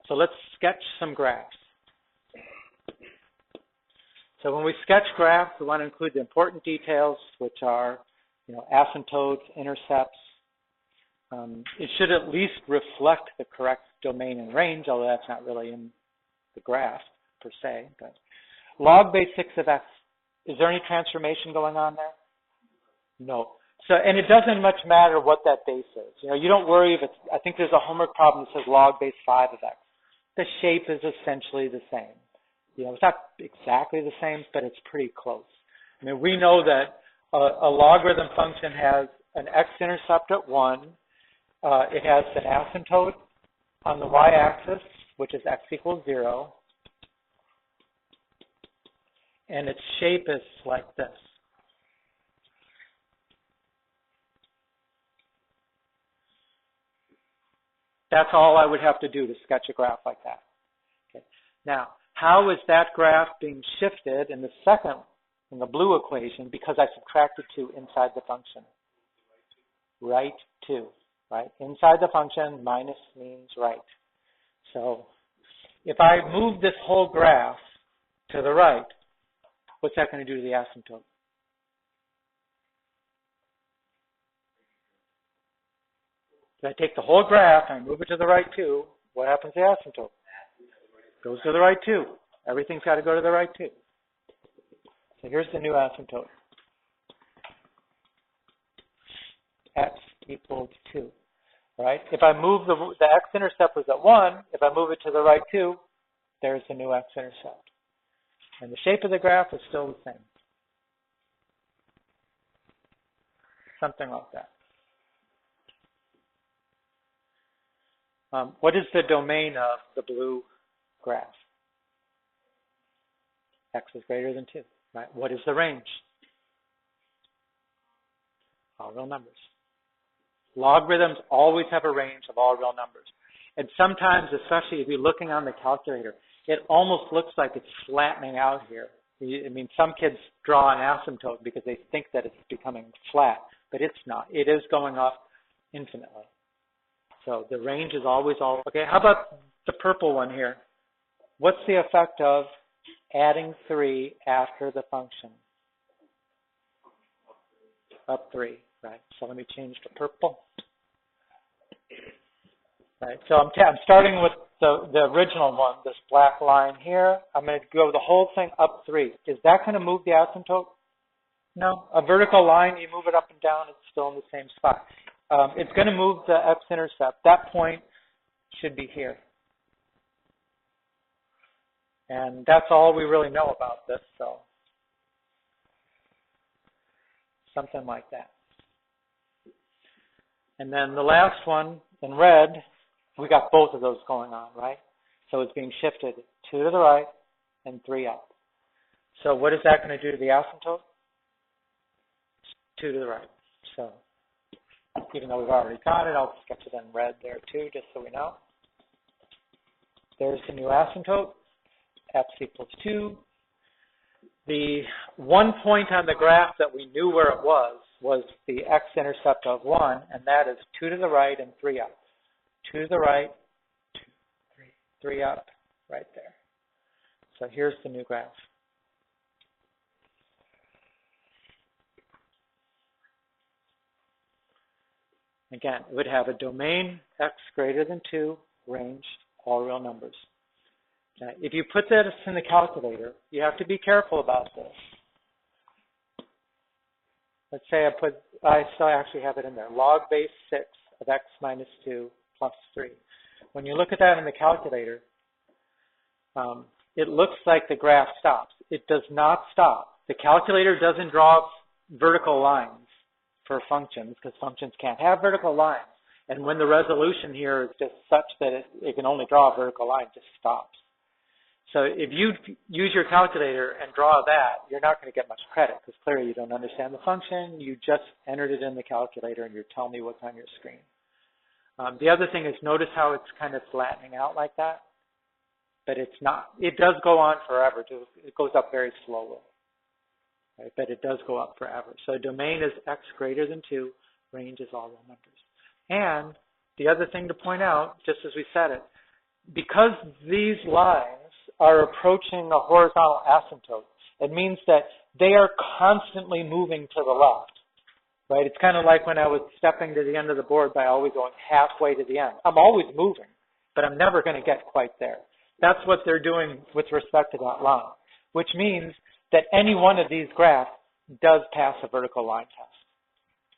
So let's sketch some graphs. So when we sketch graphs, we want to include the important details, which are, asymptotes, intercepts. It should at least reflect the correct domain and range, although that's not really in the graph per se. But log base 6 of x, is there any transformation going on there? No. So, and it doesn't much matter what that base is. You don't worry if it's, I think there's a homework problem that says log base 5 of x. The shape is essentially the same. It's not exactly the same, but it's pretty close. I mean, we know that a logarithm function has an x-intercept at 1. It has an asymptote on the y-axis, which is x equals 0. And its shape is like this. That's all I would have to do to sketch a graph like that. Okay. Now, how is that graph being shifted in the second, in the blue equation, because I subtracted 2 inside the function? Right 2, right? Inside the function, minus means right. So if I move this whole graph to the right, what's that going to do to the asymptote? If I take the whole graph and I move it to the right 2, what happens to the asymptote? Goes to the right 2. Everything's got to go to the right 2. So here's the new asymptote. X equals 2. Right? If I move the x-intercept was at 1, if I move it to the right 2, there's the new x-intercept. And the shape of the graph is still the same. Something like that. What is the domain of the blue graph? X is greater than 2. Right? What is the range? All real numbers. Logarithms always have a range of all real numbers. And sometimes, especially if you're looking on the calculator, it almost looks like it's flattening out here. I mean, some kids draw an asymptote because they think that it's becoming flat, but it's not. It is going up infinitely. So the range is always all. Okay, how about the purple one here? What's the effect of adding 3 after the function? Up 3, right? So let me change to purple. Right, so I'm starting with the original one, this black line here. I'm going to go the whole thing up 3. Is that going to move the asymptote? No. A vertical line, you move it up and down, it's still in the same spot. It's going to move the x-intercept. That point should be here. And that's all we really know about this, so something like that. And then the last one in red, we got both of those going on, right? So it's being shifted 2 to the right and 3 up. So what is that going to do to the asymptote? 2 to the right. So even though we've already got it, I'll sketch it in red there too, just so we know. There's the new asymptote, x equals 2. The one point on the graph that we knew where it was the x-intercept of 1, and that is 2 to the right and 3 up. 2 to the right, 2, 3 up, right there. So here's the new graph. Again, it would have a domain x greater than 2, range, all real numbers. Now, if you put this in the calculator, you have to be careful about this. Let's say I still actually have it in there, log base 6 of x minus 2 plus 3. When you look at that in the calculator, it looks like the graph stops. It does not stop. The calculator doesn't draw vertical lines for functions because functions can't have vertical lines. And when the resolution here is just such that it can only draw a vertical line, it just stops. So if you use your calculator and draw that, you're not going to get much credit because clearly you don't understand the function. You just entered it in the calculator and you're telling me what's on your screen. The other thing is notice how it's kind of flattening out like that, but it's not. It does go on forever. It goes up very slowly, right? But it does go up forever. So domain is x greater than 2, range is all real numbers. And the other thing to point out, just as we said it, because these lines are approaching a horizontal asymptote, it means that they are constantly moving to the left, right? It's kind of like when I was stepping to the end of the board by always going halfway to the end. I'm always moving, but I'm never going to get quite there. That's what they're doing with respect to that line, which means that any one of these graphs does pass a vertical line test.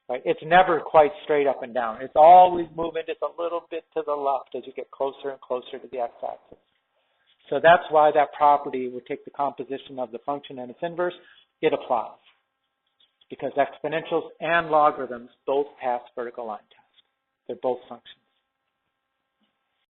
Right? It's never quite straight up and down. It's always moving just a little bit to the left as you get closer and closer to the x-axis. So that's why that property would take the composition of the function and its inverse. It applies because exponentials and logarithms both pass vertical line tests. They're both functions.